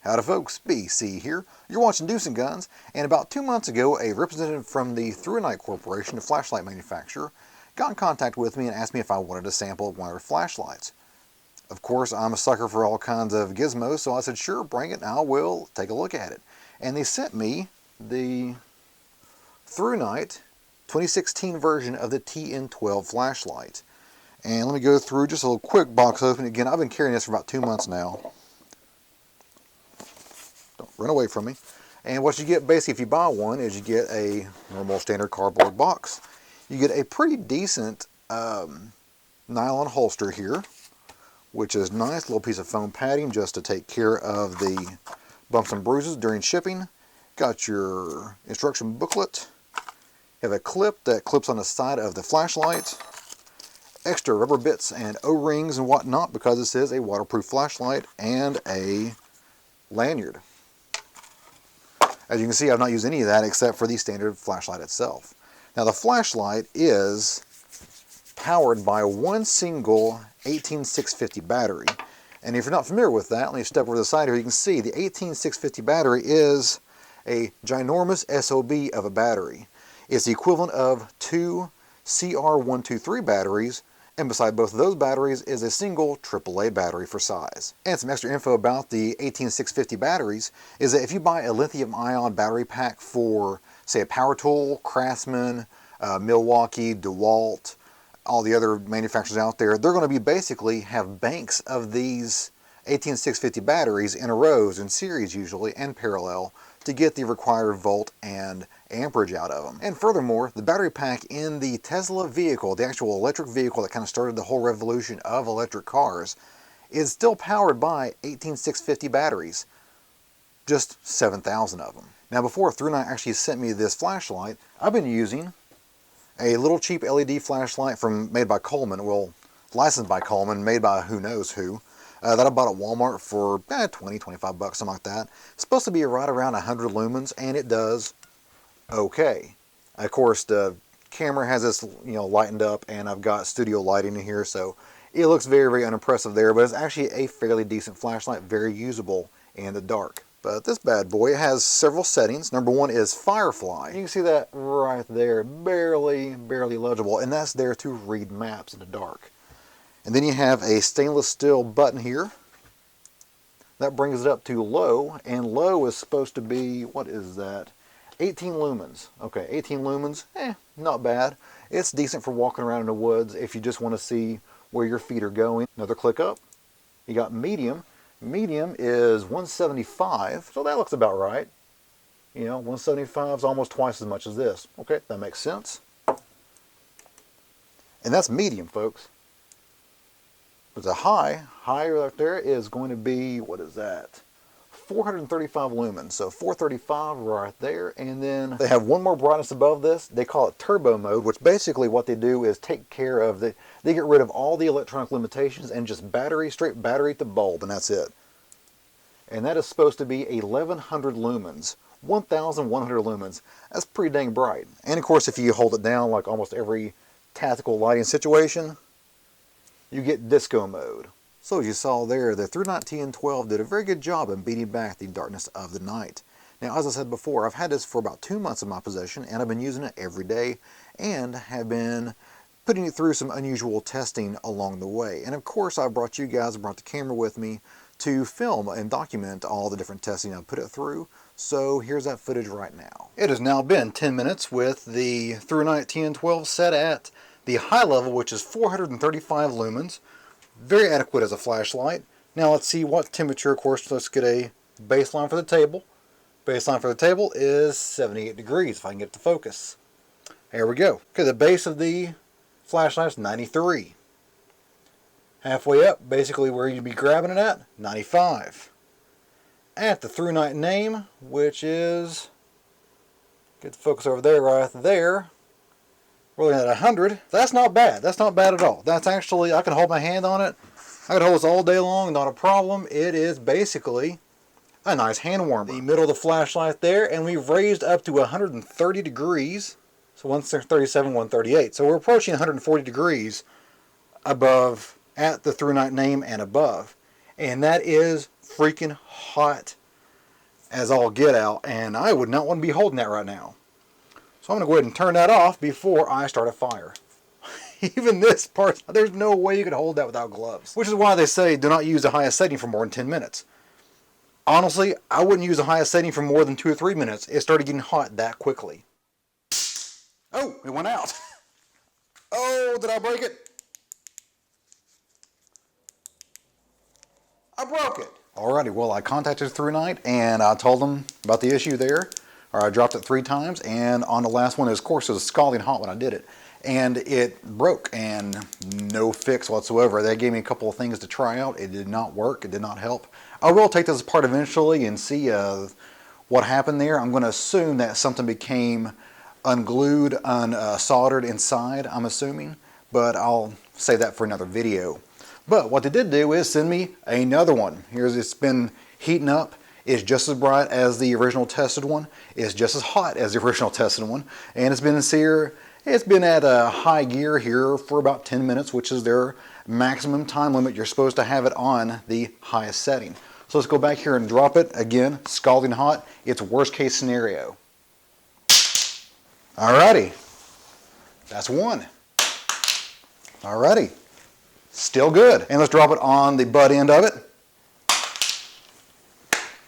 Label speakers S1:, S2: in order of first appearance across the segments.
S1: Howdy folks, BC here. You're watching DEUCE and Guns, and about 2 months ago, a representative from the Through Night Corporation, a flashlight manufacturer, got in contact with me and asked me if I wanted a sample of one of their flashlights. Of course, I'm a sucker for all kinds of gizmos, so I said, sure, bring it, and I will take a look at it. And they sent me the Through Night 2016 version of the TN12 flashlight. And let me go through just a little quick box opening. Again, I've been carrying this for about 2 months now. Don't run away from me. And what you get basically if you buy one is you get a normal standard cardboard box. You get a pretty decent nylon holster here, which is nice, little piece of foam padding just to take care of the bumps and bruises during shipping. Got your instruction booklet. You have a clip that clips on the side of the flashlight. Extra rubber bits and O-rings and whatnot because this is a waterproof flashlight, and a lanyard. As you can see, I've not used any of that except for the standard flashlight itself. Now the flashlight is powered by one single 18650 battery. And if you're not familiar with that, let me step over to the side here. You can see the 18650 battery is a ginormous SOB of a battery. It's the equivalent of two CR123 batteries, and beside both of those batteries is a single AAA battery for size. And some extra info about the 18650 batteries is that if you buy a lithium-ion battery pack for, say, a Power Tool, Craftsman, Milwaukee, DeWalt, all the other manufacturers out there, they're going to be basically have banks of these 18650 batteries in rows, in series usually, and parallel, to get the required volt and amperage out of them. And furthermore, the battery pack in the Tesla vehicle, the actual electric vehicle that kind of started the whole revolution of electric cars, is still powered by 18650 batteries, just 7,000 of them. Now before Through Night actually sent me this flashlight, I've been using a little cheap LED flashlight made by Coleman, well, licensed by Coleman, made by who knows who, that I bought at Walmart for 20, 25 bucks, something like that. It's supposed to be right around 100 lumens, and it does okay. Of course, the camera has this, lightened up, and I've got studio lighting in here, so it looks very, very unimpressive there, but it's actually a fairly decent flashlight, very usable in the dark. But this bad boy, it has several settings. Number one is Firefly. You can see that right there, barely legible, and that's there to read maps in the dark. And then you have a stainless steel button here. That brings it up to low, and low is supposed to be, what is that? 18 lumens. Okay, 18 lumens, not bad. It's decent for walking around in the woods if you just want to see where your feet are going. Another click up. You got medium. Medium is 175, so that looks about right. 175 is almost twice as much as this. Okay, that makes sense. And that's medium, folks. There's a higher up there is going to be, what is that? 435 lumens, so 435 right there, and then they have one more brightness above this. They call it turbo mode, which basically what they do is take care of they get rid of all the electronic limitations and just straight battery at the bulb, and that's it. And that is supposed to be 1100 lumens, 1100 lumens. That's pretty dang bright. And of course, if you hold it down like almost every tactical lighting situation, you get disco mode. So as you saw there, the Through Night TN12 did a very good job in beating back the darkness of the night. Now, as I said before, I've had this for about 2 months in my possession, and I've been using it every day, and have been putting it through some unusual testing along the way. And of course, I brought you guys, I brought the camera with me to film and document all the different testing I've put it through. So here's that footage right now. It has now been 10 minutes with the Through Night TN12 set at the high level, which is 435 lumens. Very adequate as a flashlight. Now let's see what temperature. Of course, let's get a baseline for the table. Baseline for the table is 78 degrees, if I can get it to focus. Here we go. Okay, the base of the flashlight is 93. Halfway up, basically where you'd be grabbing it at, 95. At the Through Night name, which is, get the focus over there, right there. We're looking at 100. That's not bad. That's not bad at all. That's actually, I can hold my hand on it. I can hold this all day long, not a problem. It is basically a nice hand warmer. The middle of the flashlight there, and we've raised up to 130 degrees. So 137, 138. So we're approaching 140 degrees above at the Through Night name and above. And that is freaking hot as all get out, and I would not want to be holding that right now. So I'm going to go ahead and turn that off before I start a fire. Even this part, there's no way you could hold that without gloves. Which is why they say do not use the highest setting for more than 10 minutes. Honestly, I wouldn't use the highest setting for more than 2 or 3 minutes. It started getting hot that quickly. Oh, it went out. Oh, did I break it? I broke it. Alrighty, well, I contacted ThruNite and I told them about the issue there. Or I dropped it 3 times, and on the last one, of course, it was scalding hot when I did it. And it broke, and no fix whatsoever. They gave me a couple of things to try out. It did not work. It did not help. I will take this apart eventually and see what happened there. I'm going to assume that something became unglued, unsoldered inside, I'm assuming. But I'll save that for another video. But what they did do is send me another one. Here's, it's been heating up. It's just as bright as the original tested one. It's just as hot as the original tested one. And it's been it's been at a high gear here for about 10 minutes, which is their maximum time limit. You're supposed to have it on the highest setting. So let's go back here and drop it. Again, scalding hot. It's worst case scenario. Alrighty. That's one. Alrighty. Still good. And let's drop it on the butt end of it.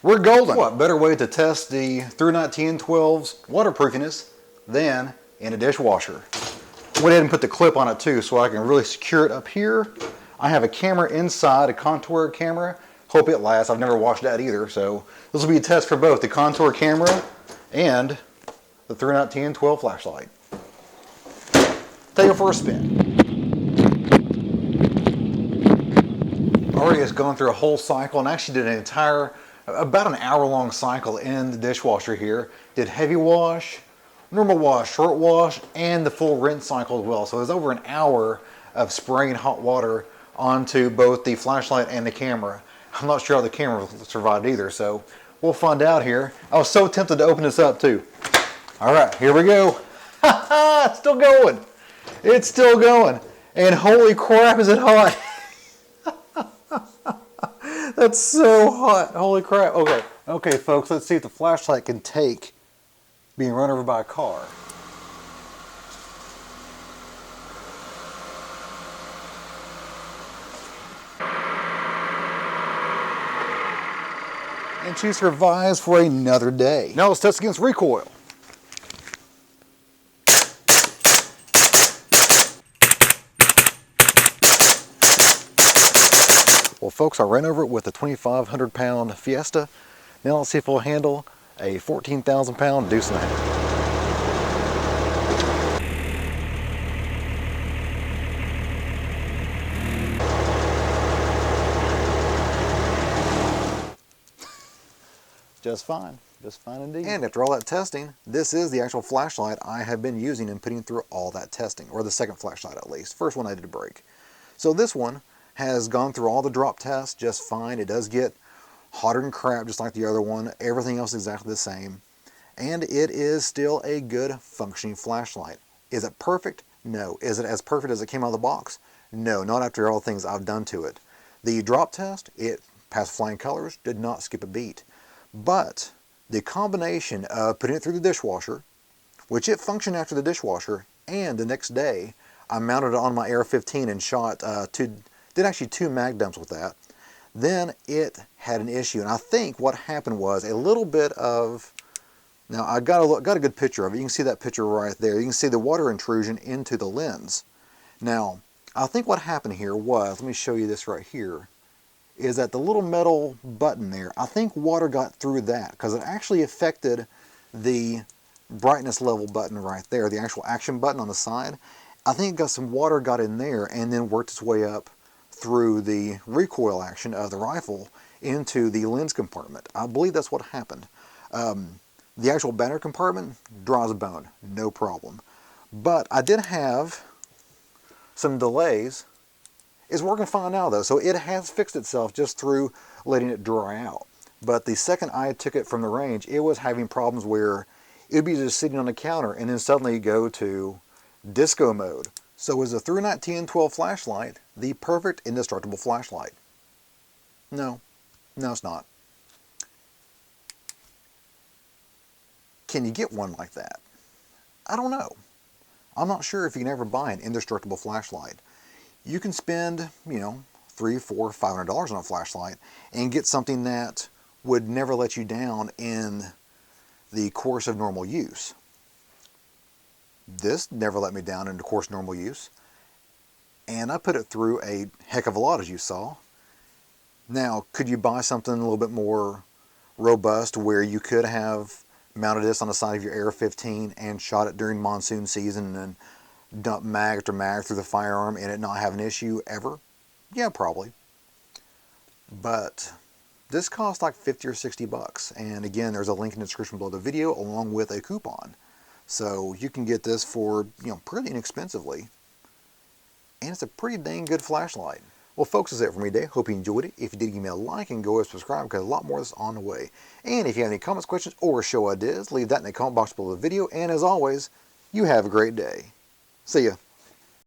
S1: We're golden. What better way to test the ThruNite TN12's waterproofiness than in a dishwasher? Went ahead and put the clip on it too so I can really secure it up here. I have a camera inside, a contour camera. Hope it lasts. I've never watched that either, so this will be a test for both the contour camera and the ThruNite TN12 flashlight. Take it for a spin. Already has gone through a whole cycle and actually did an entire, about an hour-long cycle in the dishwasher here. Did heavy wash, normal wash, short wash, and the full rinse cycle as well. So it was over an hour of spraying hot water onto both the flashlight and the camera. I'm not sure how the camera survived either, so we'll find out here. I was so tempted to open this up too. All right, here we go. It's still going. It's still going. And holy crap, is it hot. That's so hot. Holy crap. Okay, folks, let's see if the flashlight can take being run over by a car. And she survives for another day. Now let's test against recoil. Well, folks, I ran over it with a 2,500 pound Fiesta. Now let's see if it'll handle a 14,000 pound DEUCE and a half. Just fine indeed. And after all that testing, this is the actual flashlight I have been using and putting through all that testing, or the second flashlight at least. First one I did break. So this one has gone through all the drop tests just fine. It does get hotter than crap just like the other one. Everything else is exactly the same. And it is still a good functioning flashlight. Is it perfect? No. Is it as perfect as it came out of the box? No, not after all the things I've done to it. The drop test, it passed flying colors, did not skip a beat. But the combination of putting it through the dishwasher, which it functioned after the dishwasher, and the next day I mounted it on my AR-15 and shot did actually 2 mag dumps with that. Then it had an issue, and I think what happened was a little bit of, now I got a good picture of it. You can see that picture right there. You can see the water intrusion into the lens. Now, I think what happened here was, let me show you this right here, is that the little metal button there, I think water got through that because it actually affected the brightness level button right there, the actual action button on the side. I think some water got in there and then worked its way up through the recoil action of the rifle into the lens compartment. I believe that's what happened. The actual battery compartment, dry as a bone, no problem. But I did have some delays. It's working fine now though, so it has fixed itself just through letting it dry out. But the second I took it from the range, it was having problems where it would be just sitting on the counter and then suddenly go to disco mode. So is the ThruNite TN12 flashlight the perfect indestructible flashlight? No, it's not. Can you get one like that? I don't know. I'm not sure if you can ever buy an indestructible flashlight. You can spend, you know, $300, $400, $500 on a flashlight and get something that would never let you down in the course of normal use. This never let me down in the course of normal use, and I put it through a heck of a lot, as you saw. Now, could you buy something a little bit more robust where you could have mounted this on the side of your AR-15 and shot it during monsoon season and dump mag after mag through the firearm and it not have an issue ever? Yeah, probably. But this costs like 50 or 60 bucks. And again, there's a link in the description below the video along with a coupon. So you can get this for, you know, pretty inexpensively. And it's a pretty dang good flashlight. Well, folks, that's it for me today. Hope you enjoyed it. If you did, give me a like and go ahead and subscribe because a lot more is on the way. And if you have any comments, questions, or show ideas, leave that in the comment box below the video. And as always, you have a great day. See ya.